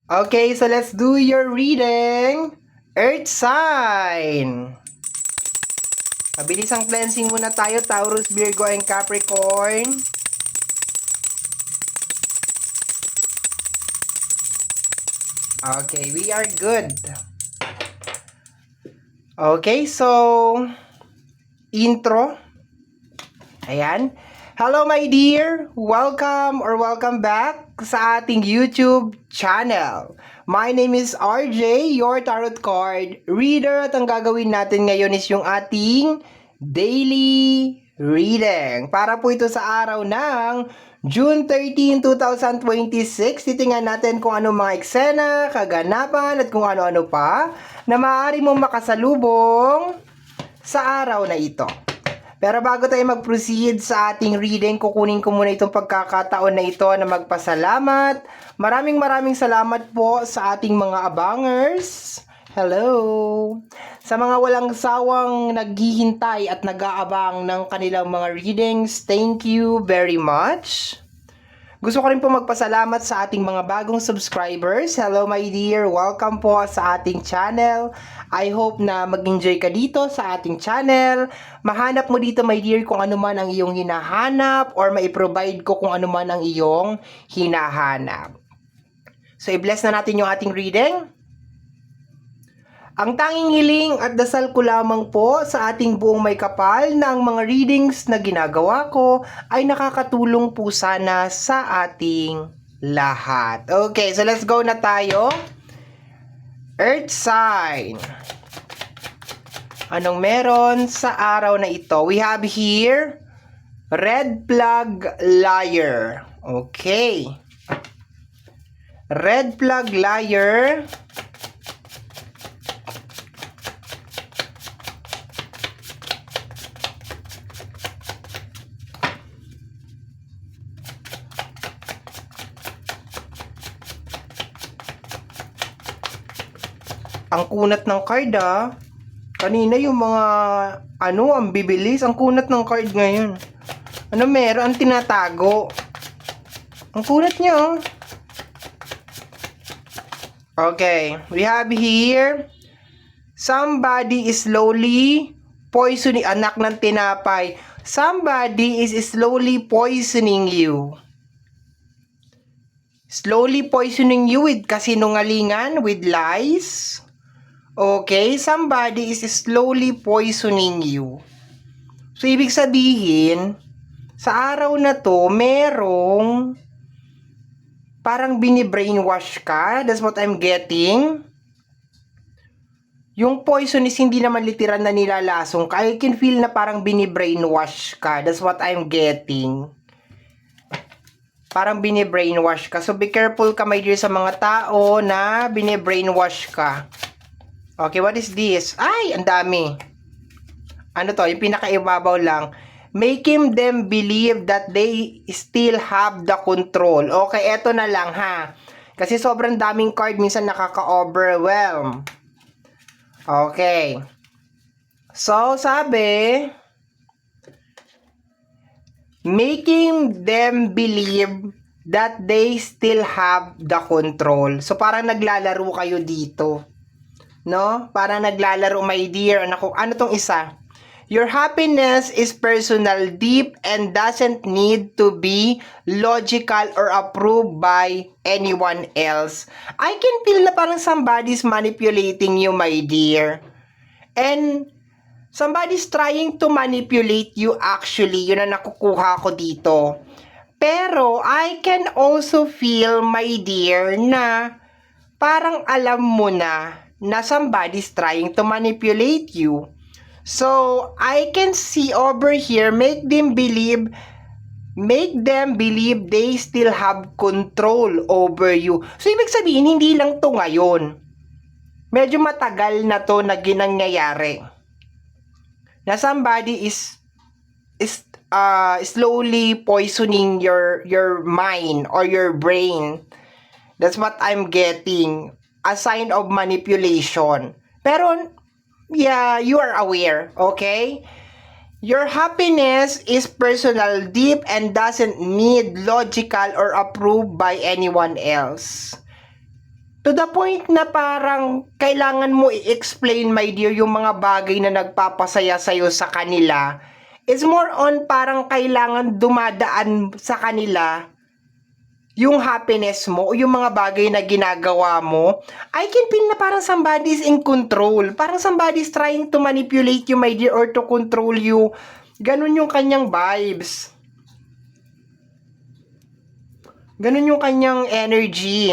Okay, so let's do your reading. Earth sign. Mabilis ang cleansing muna tayo, Taurus, Virgo, and Capricorn. Okay, we are good. Okay, so intro. Ayan. Hello my dear! Welcome or welcome back sa ating YouTube channel. My name is RJ, your tarot card reader, at ang gagawin natin ngayon is yung ating daily reading. Para po ito sa araw ng June 13, 2026. Titingnan natin kung ano mga eksena, kaganapan, at kung ano-ano pa na maaari mong makasalubong sa araw na ito. Pero bago tayo mag-proceed sa ating reading, kukunin ko muna itong pagkakataon na ito na magpasalamat. Maraming salamat po sa ating mga abangers. Hello! Sa mga walang sawang naghihintay at nag-aabang ng kanilang mga readings, thank you very much. Gusto ko rin po magpasalamat sa ating mga bagong subscribers. Hello my dear, welcome po sa ating channel. I hope na mag-enjoy ka dito sa ating channel. Mahanap mo dito my dear kung ano man ang iyong hinahanap or mai-provide ko kung ano man ang iyong hinahanap. So i-bless na natin yung ating reading. Ang tanging hiling at dasal ko lamang po sa ating buong may kapal na ang mga readings na ginagawa ko ay nakakatulong po sana sa ating lahat. Okay, so let's go na tayo. Earth sign. Anong meron sa araw na ito? We have here red flag liar. Okay. Red flag liar. Ang kunat ng card Kanina yung mga ang bibilis. Ang kunat ng card ngayon. Ano meron? Ang tinatago. Ang kunat niya Okay, we have here somebody is slowly poisoning, anak ng tinapay. Somebody is slowly poisoning you. Slowly poisoning you with kasinungalingan, with lies. Okay, somebody is slowly poisoning you. So, ibig sabihin, sa araw na to, merong parang bini-brainwash ka. That's what I'm getting. Yung poison is hindi naman literal na nilalasong ka. I can feel na parang bini-brainwash ka. That's what I'm getting. Parang bini-brainwash ka. So, be careful ka, my dear, sa mga tao na bini-brainwash ka. Okay, what is this? Ay, ang dami. Ano to? Yung pinakaibabaw lang. Making them believe that they still have the control. Okay, eto na lang ha. Kasi sobrang daming card, minsan nakaka-overwhelm. Okay. So, sabi, making them believe that they still have the control. So, parang naglalaro kayo dito. No? Parang naglalaro, my dear. Ano tong isa? Your happiness is personal, deep, and doesn't need to be logical or approved by anyone else. I can feel na parang somebody's manipulating you, my dear. And somebody's trying to manipulate you actually. Yun ang nakukuha ko dito. Pero I can also feel, my dear, na parang alam mo na somebody's trying to manipulate you. So, I can see over here, make them believe they still have control over you. So, ibig sabihin, hindi lang to ngayon. Medyo matagal na to na ginangyayari. Na somebody is slowly poisoning your mind or your brain. That's what I'm getting. A sign of manipulation. Pero, yeah, you are aware, okay? Your happiness is personal, deep, and doesn't need logical or approved by anyone else. To the point na parang kailangan mo i-explain, my dear, yung mga bagay na nagpapasaya sa'yo sa kanila. It's more on parang kailangan dumadaan sa kanila yung happiness mo o yung mga bagay na ginagawa mo. I can feel na parang somebody is in control. Parang somebody is trying to manipulate you, my dear, or to control you. Ganun yung kanyang vibes. Ganun yung kanyang energy.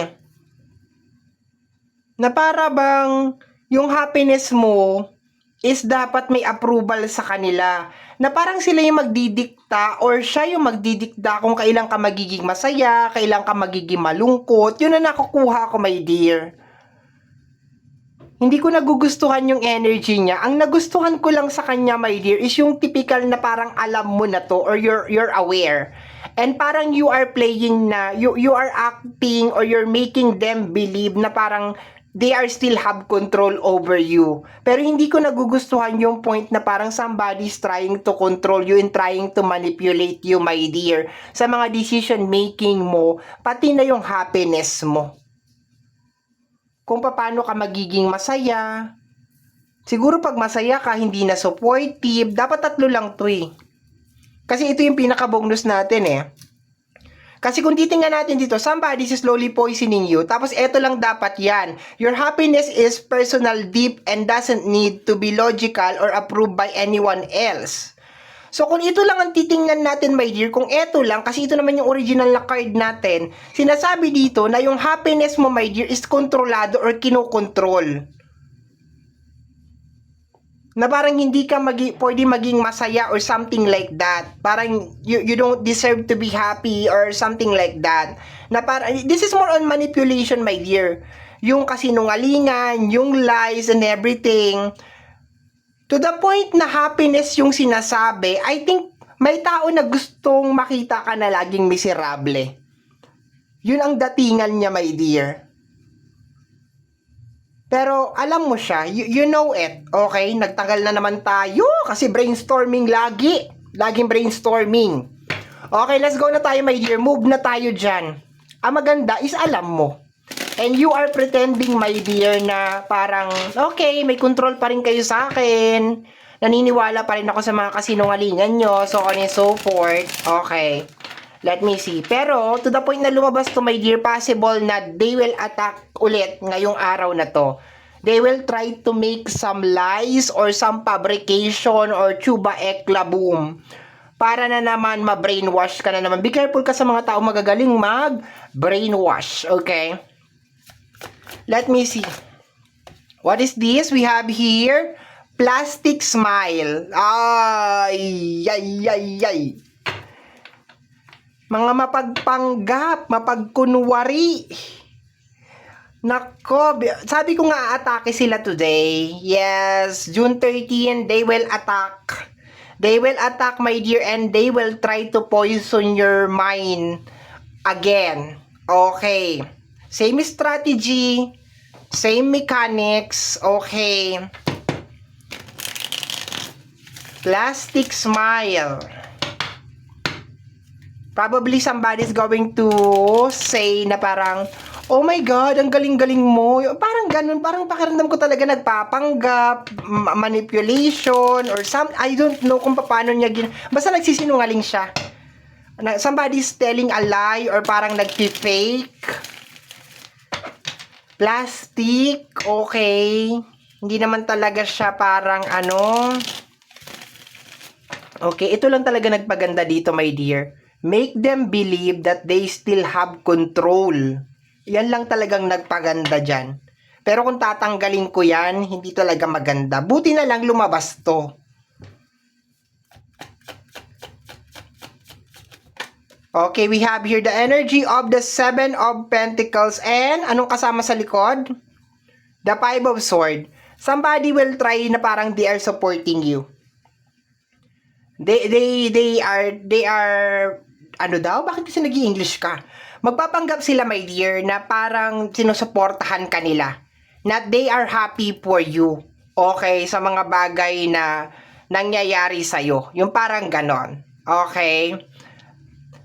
Na para bang yung happiness mo is dapat may approval sa kanila. Na parang sila yung magdidikta or siya yung magdidikta kung kailan ka magiging masaya, kailan ka magiging malungkot. Yun na nakukuha ko, my dear. Hindi ko nagugustuhan yung energy niya. Ang nagustuhan ko lang sa kanya, my dear, is yung typical na parang alam mo na to or you're aware. And parang you are playing na, you are acting or you're making them believe na parang they are still have control over you. Pero hindi ko nagugustuhan yung point na parang somebody's trying to control you and trying to manipulate you, my dear, sa mga decision making mo, pati na yung happiness mo. Kung paano ka magiging masaya. Siguro pag masaya ka, hindi na supportive, dapat 3 lang to eh. Kasi ito yung pinaka-bonus natin eh. Kasi kung titingnan natin dito, somebody is slowly poisoning you. Tapos eto lang dapat yan. Your happiness is personal, deep, and doesn't need to be logical or approved by anyone else. So kung ito lang ang titingnan natin, my dear, kung eto lang, kasi ito naman yung original na card natin, sinasabi dito na yung happiness mo, my dear, is kontrolado or kinokontrol. Na parang hindi ka pwede maging masaya or something like that. Parang you don't deserve to be happy or something like that. Na parang, this is more on manipulation, my dear. Yung kasinungalingan, yung lies and everything. To the point na happiness yung sinasabi, I think may tao na gustong makita ka na laging miserable. Yun ang datingan niya, my dear. Pero alam mo siya, you know it, okay? Nagtagal na naman tayo kasi brainstorming lagi. Laging brainstorming. Okay, let's go na tayo, my dear. Move na tayo dyan. Ang maganda is alam mo. And you are pretending, my dear, na parang, okay, may control pa rin kayo sa akin. Naniniwala pa rin ako sa mga kasinungalingan nyo, so on and so forth. Okay. Let me see. Pero, to the point na lumabas to, my dear, possible na they will attack ulit ngayong araw na to. They will try to make some lies or some fabrication or chuba ekla boom. Para na naman ma-brainwash ka na naman. Be careful ka sa mga tao magagaling mag-brainwash. Okay? Let me see. What is this? We have here, plastic smile. Ay, ay, ay, ay. Mga mapagpanggap, mapagkunwari. Nako, sabi ko nga atake sila today. Yes, June 13, they will attack. They will attack, my dear, and they will try to poison your mind again. Okay. Same strategy, same mechanics, okay. Plastic smile. Probably somebody's going to say na parang, oh my God, ang galing-galing mo. Parang ganun, parang pakiramdam ko talaga nagpapanggap, manipulation, or I don't know kung paano niya basta nagsisinungaling siya. Somebody's telling a lie or parang nagpi-fake. Plastic, okay. Hindi naman talaga siya parang ano. Okay, ito lang talaga nagpaganda dito, my dear. Make them believe that they still have control. Yan lang talagang nagpaganda dyan. Pero kung tatanggalin ko yan, hindi talaga maganda. Buti na lang lumabas to. Okay, we have here the energy of the 7 of Pentacles. And anong kasama sa likod? The 5 of Swords. Somebody will try na parang they are supporting you. They are ano daw? Bakit kasi nag-i-English ka? Magpapanggap sila, my dear, na parang sinusuportahan kanila. Na they are happy for you. Okay? Sa mga bagay na nangyayari sa'yo. Yung parang ganon. Okay?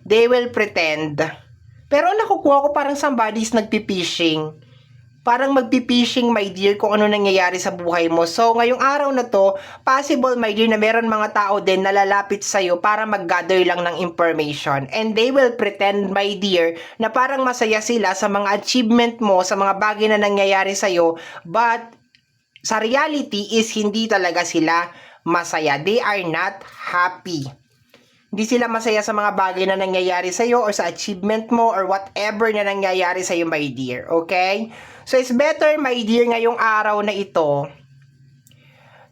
They will pretend. Pero nakukuha ko parang somebody's nagpipishing. parang magpipishing, my dear, kung ano nangyayari sa buhay mo. So, ngayong araw na to, possible, my dear, na meron mga tao din na lalapit sa'yo para mag-gather lang ng information. And they will pretend, my dear, na parang masaya sila sa mga achievement mo, sa mga bagay na nangyayari sa'yo, but sa reality is hindi talaga sila masaya. They are not happy. Hindi sila masaya sa mga bagay na nangyayari sa'yo or sa achievement mo or whatever na nangyayari sa'yo, my dear. Okay? So, it's better, my dear, ngayong araw na ito,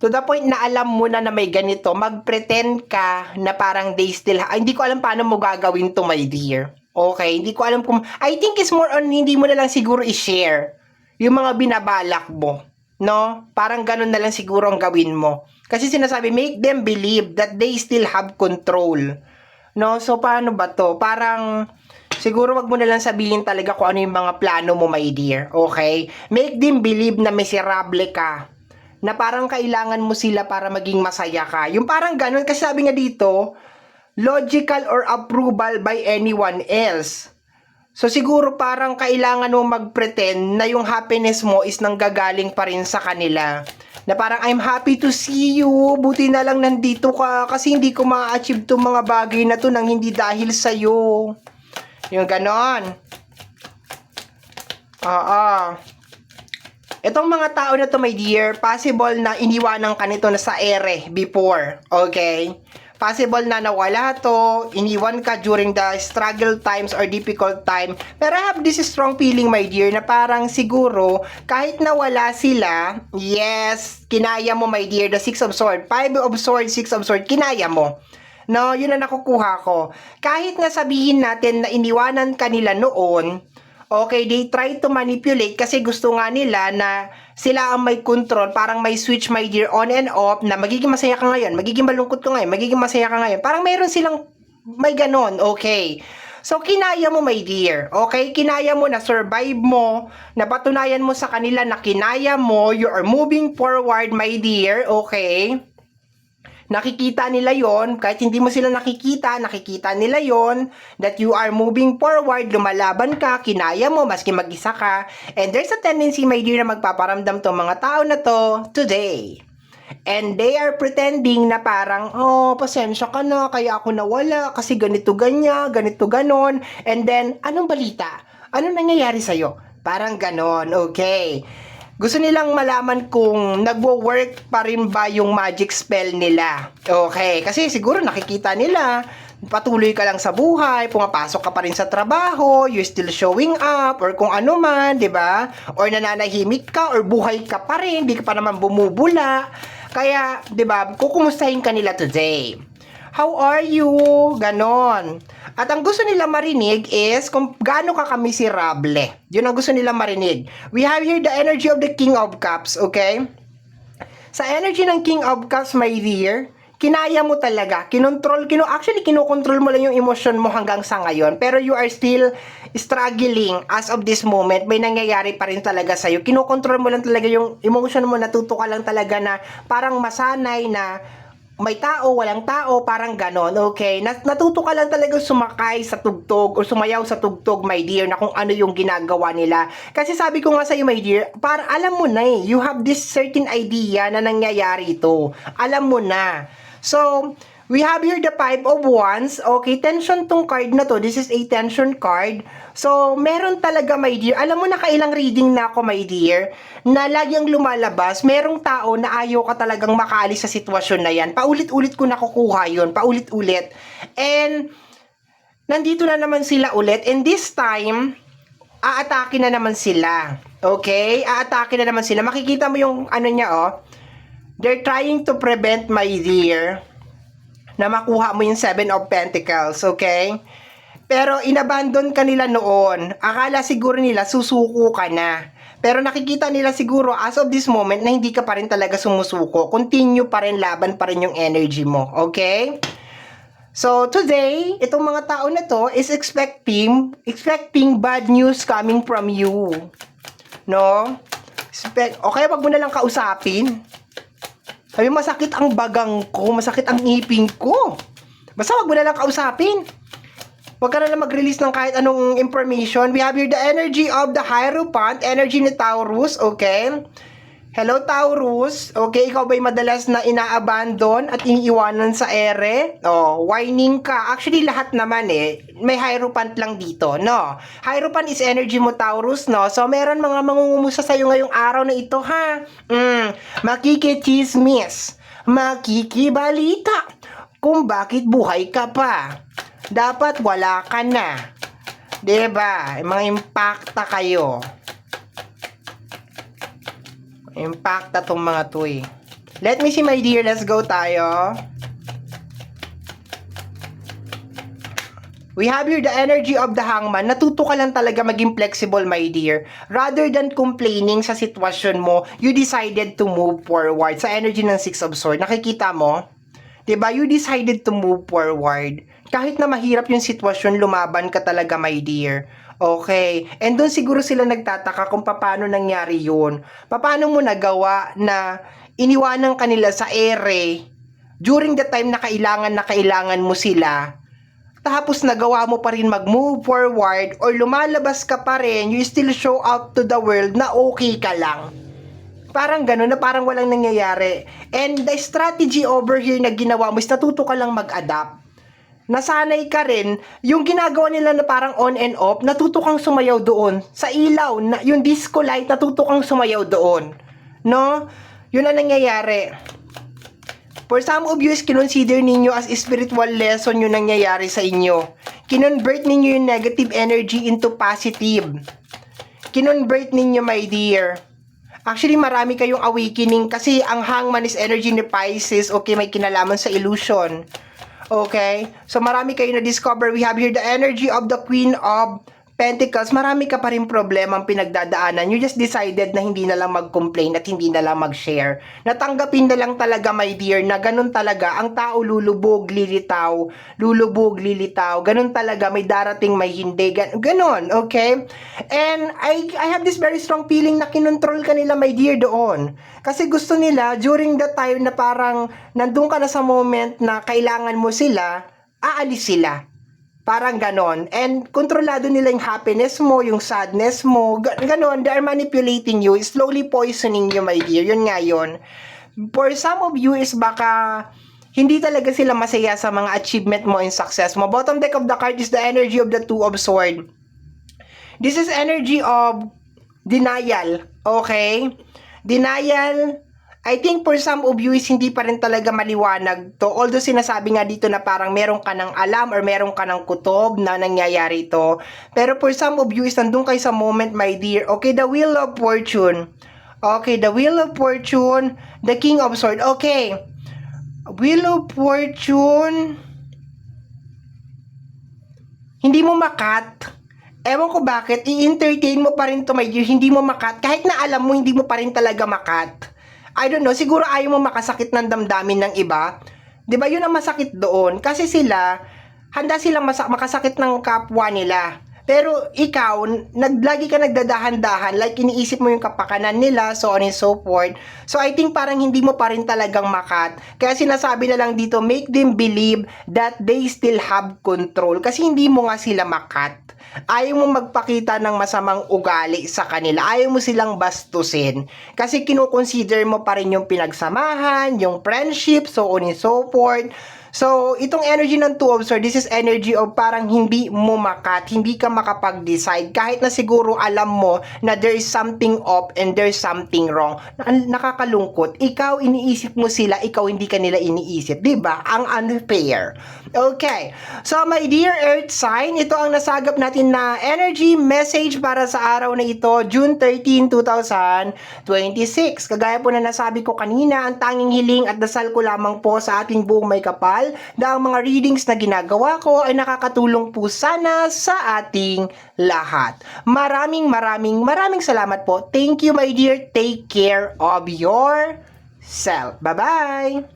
to the point na alam mo na may ganito, mag-pretend ka na parang they still, hindi ko alam paano mo gagawin to, my dear. Okay? Hindi ko alam kung, I think it's more on, hindi mo na lang siguro i-share yung mga binabalak mo. No? Parang ganun na lang siguro ang gawin mo. Kasi sinasabi, make them believe that they still have control. No? So, paano ba to? Parang, siguro wag mo na lang sabihin talaga kung ano yung mga plano mo, my dear. Okay? Make them believe na miserable ka. Na parang kailangan mo sila para maging masaya ka. Yung parang ganun, kasi sabi nga dito, logical or approval by anyone else. So, siguro parang kailangan mo mag-pretend na yung happiness mo is nanggagaling pa rin sa kanila. Na parang, I'm happy to see you. Buti na lang nandito ka. Kasi hindi ko ma-achieve itong mga bagay na to nang hindi dahil sa'yo. Yung ganon. Itong mga tao na to, my dear, possible na iniwanan ka nito na sa ere before. Okay? Possible na nawala to, iniwan ka during the struggle times or difficult time. Pero I have this strong feeling, my dear, na parang siguro, kahit nawala sila, yes, kinaya mo, my dear, the 6 of Swords, 5 of Swords, 6 of Swords, kinaya mo. No, yun na nakukuha ko. Kahit nga sabihin natin na iniwanan ka nila noon, okay, they try to manipulate kasi gusto nga nila na sila ang may control, parang may switch, my dear, on and off, na magiging masaya ka ngayon, magiging malungkot ka ngayon, magiging masaya ka ngayon. Parang mayroon silang may ganon, okay. So, kinaya mo, my dear, okay? Kinaya mo, na survive mo, napatunayan mo sa kanila na kinaya mo, you are moving forward, my dear, okay? Nakikita nila yon, kahit hindi mo sila nakikita nila yon, that you are moving forward, lumalaban ka, kinaya mo, maski mag-isa ka, and there's a tendency, my dear, na magpaparamdam tong mga tao na to today. And they are pretending na parang, oh, pasensya ka na, kaya ako nawala, kasi ganito ganya, ganito ganon, and then, anong balita? Anong nangyayari sa'yo? Parang ganon, okay. Gusto nilang malaman kung nagwo-work pa rin ba yung magic spell nila. Okay, kasi siguro nakikita nila, patuloy ka lang sa buhay, pumapasok ka pa rin sa trabaho, you're still showing up, or kung ano man, di ba? Or nananahimik ka, or buhay ka pa rin, di ka pa naman bumubula. Kaya, di ba, kukumustahin ka nila today. How are you? Ganon. At ang gusto nila marinig is kung gaano ka kamiserable. Yun ang gusto nila marinig. We have here the energy of the King of Cups, okay? Sa energy ng King of Cups, my dear, kinaya mo talaga. Actually, kinokontrol mo lang yung emotion mo hanggang sa ngayon. Pero you are still struggling as of this moment. May nangyayari pa rin talaga sa'yo. Kinokontrol mo lang talaga yung emotion mo. Natuto ka lang talaga na parang masanay na may tao, walang tao, parang ganon, okay? Natuto ka lang talaga sumakay sa tugtog o sumayaw sa tugtog, my dear, na kung ano yung ginagawa nila. Kasi sabi ko nga sa'yo, my dear, para alam mo na you have this certain idea na nangyayari ito. Alam mo na. So, we have here the 5 of Wands. Okay, tension tong card na to. This is a tension card. So, meron talaga, my dear. Alam mo, nakailang reading na ako, my dear, na lagyang lumalabas. Merong tao na ayaw ka talagang makaalis sa sitwasyon na yan. Paulit-ulit ko nakukuha yun. Paulit-ulit. And, nandito na naman sila ulit. And this time, aatake na naman sila. Okay? Aatake na naman sila. Makikita mo yung ano niya, oh. They're trying to prevent, my dear, na makuha mo yung 7 of Pentacles, okay? Pero inabandon ka nila noon. Akala siguro nila susuko ka na. Pero nakikita nila siguro as of this moment na hindi ka pa rin talaga sumusuko. Continue pa rin, laban pa rin yung energy mo, okay? So today, itong mga tao na to is expecting bad news coming from you. No? Okay, wag mo na lang kausapin. Sabi, masakit ang bagang ko, masakit ang ipin ko. Basta wag mo na lang kausapin. Huwag ka na lang mag-release ng kahit anong information. We have here the energy of the Hierophant, energy ni Taurus, okay? Hello Taurus, okay, ikaw ba'y madalas na inaabandon at iniiwanan sa ere? Oh, whining ka. Actually, lahat naman may Hierophant lang dito, no? Hierophant is energy mo Taurus, no? So, meron mga mangungumusta sa'yo ngayong araw na ito, ha? Makikichismis, makikibalita, kung bakit buhay ka pa. Dapat wala ka na. Diba? Mga impacta kayo. Impacta tong mga to eh. Let me see my dear, let's go tayo. We have here the energy of the Hangman. Natuto ka lang talaga maging flexible, my dear. Rather than complaining sa sitwasyon mo, you decided to move forward. Sa energy ng Six of Swords, nakikita mo? Diba? You decided to move forward. Kahit na mahirap yung sitwasyon, lumaban ka talaga, my dear. Okay. And doon siguro sila nagtataka kung paano nangyari yun. Paano mo nagawa na iniwanan kanila sa ere during the time na kailangan mo sila. Tapos nagawa mo pa rin mag-move forward or lumalabas ka pa rin, you still show up to the world na okay ka lang. Parang gano'n na parang walang nangyayari. And the strategy over here na ginawa mo is natuto ka lang mag-adapt. Nasanay ka rin, yung ginagawa nila na parang on and off, natuto kang sumayaw doon. Sa ilaw, yung disco light, natuto kang sumayaw doon. No? Yun ang nangyayari. For some of you, kinonsider ninyo as spiritual lesson yung nangyayari sa inyo. Kinonvert ninyo yung negative energy into positive. Kinonvert ninyo, my dear. Actually, marami kayong awakening kasi ang Hangman is energy ni Pisces. Okay, may kinalaman sa illusion. Okay? So, marami kayo na-discover. We have here the energy of the Queen of Pentacles. Marami ka pa rin problema ang pinagdadaanan. You just decided na hindi na lang mag-complain at hindi na lang mag-share. Natanggapin na lang talaga, my dear, na ganun talaga. Ang tao lulubog, lilitaw. Lulubog, lilitaw. Ganun talaga. May darating, may hindi. Ganun, okay? And I have this very strong feeling na kinontrol ka nila, my dear, doon. Kasi gusto nila, during the time na parang nandun ka na sa moment na kailangan mo sila, aalis sila. Parang ganon. And kontrolado nila yung happiness mo, yung sadness mo. Ganon. They are manipulating you. Slowly poisoning you, my dear. Yun nga yun. For some of you is baka hindi talaga sila masaya sa mga achievement mo and success mo. Bottom deck of the card is the energy of the Two of Swords. This is energy of denial. Okay? Denial. I think for some of you is hindi pa rin talaga maliwanag to. Although sinasabi nga dito na parang meron ka ng alam or meron ka ng kutob na nangyayari to. Pero for some of you is nandun kayo sa moment, my dear. Okay, the Wheel of Fortune. Okay, the Wheel of Fortune. The King of Swords. Okay. Wheel of Fortune. Hindi mo makat. Ewan ko bakit. I-entertain mo pa rin to, my dear. Hindi mo makat. Kahit na alam mo, hindi mo pa rin talaga makat. I don't know, siguro ayaw mo makasakit ng damdamin ng iba. 'Di ba? Yun ang masakit doon kasi sila handa silang makasakit ng kapwa nila. Pero ikaw, lagi ka nagdadahan-dahan, like iniisip mo yung kapakanan nila, so on and so forth. So I think parang hindi mo pa rin talagang makat. Kaya sinasabi na lang dito, make them believe that they still have control. Kasi hindi mo nga sila makat. Ayaw mo magpakita ng masamang ugali sa kanila. Ayaw mo silang bastusin. Kasi kinukonsider mo pa rin yung pinagsamahan, yung friendship, so on and so forth. So, itong energy ng Two of Swords, this is energy of parang hindi mo makat, hindi ka makapag-decide. Kahit na siguro alam mo na there is something off and there is something wrong. Nakakalungkot. Ikaw, iniisip mo sila, ikaw hindi ka nila iniisip. Diba? Ang unfair. Okay. So, my dear Earth sign, ito ang nasagap natin na energy message para sa araw na ito, June 13, 2026. Kagaya po na nasabi ko kanina, ang tanging hiling at dasal ko lamang po sa ating buong may kapal na ang mga readings na ginagawa ko ay nakakatulong po sana sa ating lahat. Maraming salamat po. Thank you, my dear. Take care of yourself. Bye-bye!